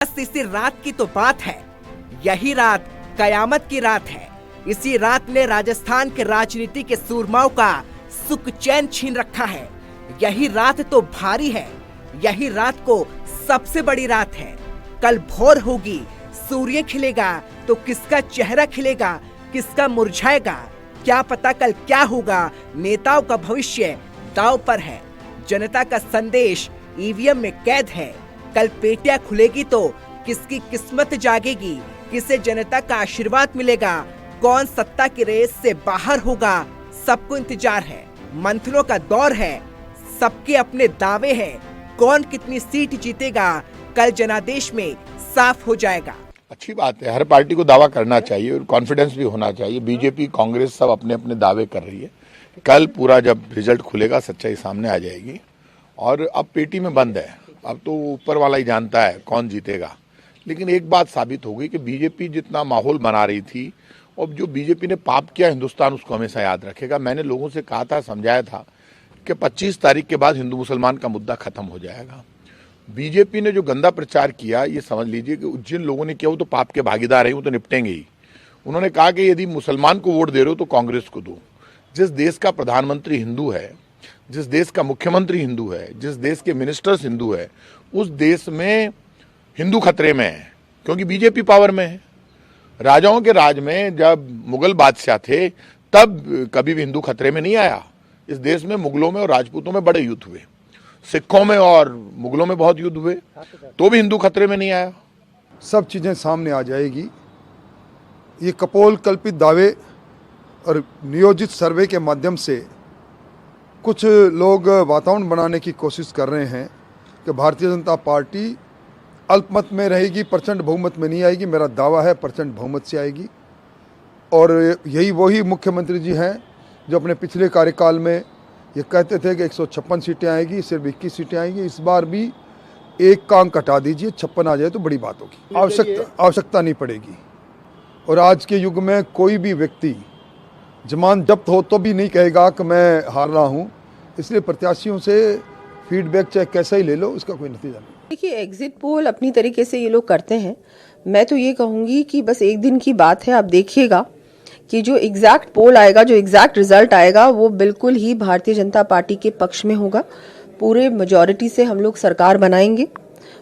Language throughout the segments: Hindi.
बस इसी रात की तो बात है। यही रात कयामत की रात है। इसी रात ने राजस्थान के राजनीति के सूरमाओं का सुख चैन छीन रखा है। यही रात तो भारी है। यही रात को सबसे बड़ी रात है। कल भोर होगी, सूर्य खिलेगा तो किसका चेहरा खिलेगा, किसका मुरझाएगा, क्या पता कल क्या होगा। नेताओं का भविष्य दांव पर है। जनता का संदेश ईवीएम में कैद है। कल पेटियां खुलेगी तो किसकी किस्मत जागेगी, किसे जनता का आशीर्वाद मिलेगा, कौन सत्ता की रेस से बाहर होगा, सबको इंतजार है। मंथनों का दौर है, सबके अपने दावे हैं। कौन कितनी सीट जीतेगा कल जनादेश में साफ हो जाएगा। अच्छी बात है, हर पार्टी को दावा करना चाहिए और कॉन्फिडेंस भी होना चाहिए। बीजेपी, कांग्रेस सब अपने अपने दावे कर रही है। कल पूरा जब रिजल्ट खुलेगा सच्चाई सामने आ जाएगी। और अब पेटी में बंद है, अब तो ऊपर वाला ही जानता है कौन जीतेगा। लेकिन एक बात साबित हो गई कि बीजेपी जितना माहौल बना रही थी और जो बीजेपी ने पाप किया, हिंदुस्तान उसको हमेशा याद रखेगा। मैंने लोगों से कहा था, समझाया था कि 25 तारीख के बाद हिंदू मुसलमान का मुद्दा खत्म हो जाएगा। बीजेपी ने जो गंदा प्रचार किया, ये समझ लीजिए कि जिन लोगों ने किया वो तो पाप के भागीदार हैं, वो तो निपटेंगे ही। उन्होंने कहा कि यदि मुसलमान को वोट दे रहे हो तो कांग्रेस को दो। जिस देश का प्रधानमंत्री हिंदू है, जिस देश का मुख्यमंत्री हिंदू है, जिस देश के मिनिस्टर्स हिंदू है, उस देश में हिंदू खतरे में है, क्योंकि बीजेपी पावर में है। राजाओं के राज में जब मुगल बादशाह थे तब कभी भी हिंदू खतरे में नहीं आया। इस देश में मुगलों में और राजपूतों में बड़े युद्ध हुए, सिखों में और मुगलों में बहुत युद्ध हुए, तो भी हिंदू खतरे में नहीं आया। सब चीज़ें सामने आ जाएगी। ये कपोल कल्पित दावे और नियोजित सर्वे के माध्यम से कुछ लोग वातावरण बनाने की कोशिश कर रहे हैं कि भारतीय जनता पार्टी अल्पमत में रहेगी, प्रचंड बहुमत में नहीं आएगी। मेरा दावा है प्रचंड बहुमत से आएगी। और यही वही मुख्यमंत्री जी हैं जो अपने पिछले कार्यकाल में ये कहते थे कि 156 सीटें आएगी, सिर्फ 21 सीटें आएंगी। इस बार भी एक का अंक हटा दीजिए, 56 आ जाए तो बड़ी बात होगी। आवश्यकता नहीं पड़ेगी। और आज के युग में कोई भी व्यक्ति जमान जब्त हो तो भी नहीं कहेगा कि मैं हार रहा हूँ। इसलिए प्रत्याशियों से फीडबैक चाहे कैसा ही ले लो, इसका कोई नतीजा नहीं। देखिए, एग्जिट पोल अपनी तरीके से ये लोग करते हैं। मैं तो ये कहूँगी कि बस एक दिन की बात है। आप देखिएगा कि जो एग्जैक्ट पोल आएगा, जो एग्जैक्ट रिजल्ट आएगा, वो बिल्कुल ही भारतीय जनता पार्टी के पक्ष में होगा। पूरे मेजॉरिटी से हम लोग सरकार बनाएंगे।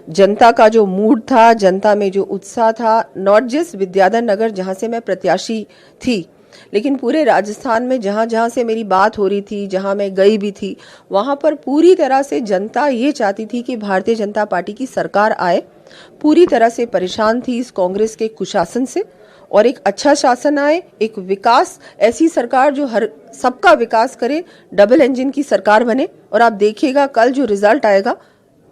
जनता का जो मूड था, जनता में जो उत्साह था, नॉट जस्ट विद्याधर नगर जहाँ से मैं प्रत्याशी थी, लेकिन पूरे राजस्थान में जहाँ जहाँ से मेरी बात हो रही थी, जहाँ मैं गई भी थी, वहाँ पर पूरी तरह से जनता ये चाहती थी कि भारतीय जनता पार्टी की सरकार आए। पूरी तरह से परेशान थी इस कांग्रेस के कुशासन से, और एक अच्छा शासन आए, एक विकास, ऐसी सरकार जो हर सबका विकास करे, डबल इंजन की सरकार बने। और आप देखिएगा कल जो रिजल्ट आएगा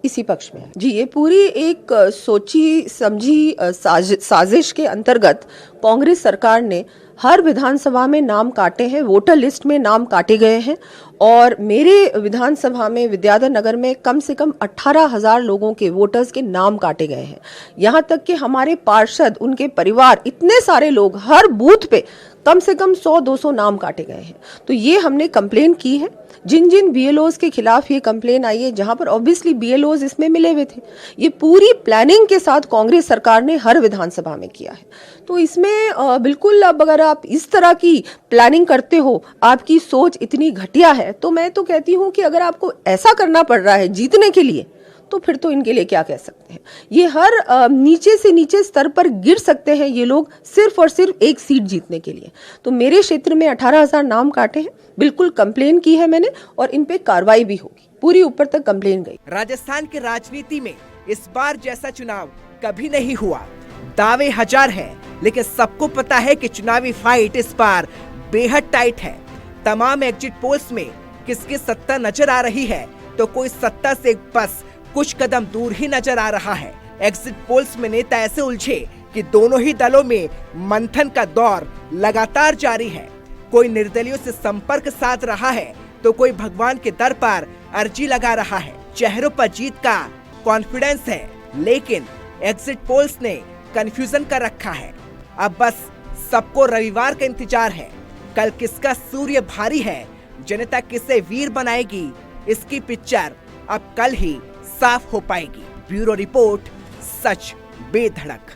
इसी पक्ष में। जी, ये पूरी एक सोची समझी साजिश के अंतर्गत कांग्रेस सरकार ने हर विधानसभा में नाम काटे हैं, वोटर लिस्ट में नाम काटे गए हैं। और मेरे विधानसभा में, विद्याधर नगर में, कम से कम 18,000 लोगों के वोटर्स के नाम काटे गए हैं। यहाँ तक कि हमारे पार्षद, उनके परिवार, इतने सारे लोग, हर बूथ पे कम से कम 100-200 नाम काटे गए हैं। तो ये हमने कंप्लेन की है। जिन जिन बीएलओज के खिलाफ ये कंप्लेन आई है, जहां पर ऑब्वियसली बीएलओज इसमें मिले हुए थे, ये पूरी प्लानिंग के साथ कांग्रेस सरकार ने हर विधानसभा में किया है। तो इसमें बिल्कुल, अब अगर आप इस तरह की प्लानिंग करते हो, आपकी सोच इतनी घटिया है, तो मैं तो कहती हूँ कि अगर आपको ऐसा करना पड़ रहा है जीतने के लिए, तो फिर तो इनके लिए क्या कह सकते हैं। ये हर नीचे से नीचे स्तर पर गिर सकते हैं ये लोग, सिर्फ और सिर्फ एक सीट जीतने के लिए। तो मेरे क्षेत्र में 18,000 नाम काटे हैं, बिल्कुल कंप्लेन की है मैंने, और इन पे कार्रवाई भी होगी। पूरी ऊपर तक कंप्लेन गई। राजस्थान की राजनीति में इस बार जैसा चुनाव कभी नहीं हुआ। दावे हजार हैं, लेकिन सबको पता है कि चुनावी फाइट इस बार बेहद टाइट है। तमाम एग्जिट पोल्स में किसकी सत्ता नजर आ रही है, तो कोई सत्ता से बस कुछ कदम दूर ही नजर आ रहा है। एग्जिट पोल्स में नेता ऐसे उलझे कि दोनों ही दलों में मंथन का दौर लगातार जारी है। कोई निर्दलियों से संपर्क साध रहा है, तो कोई भगवान के दर पर अर्जी लगा रहा है। चेहरों पर जीत का कॉन्फिडेंस है, लेकिन एग्जिट पोल्स ने कंफ्यूजन कर रखा है। अब बस सबको रविवार का इंतजार है। कल किसका सूर्य भारी है, जनता किसे वीर बनाएगी, इसकी पिक्चर अब कल ही साफ हो पाएगी। ब्यूरो रिपोर्ट, सच बेधड़क।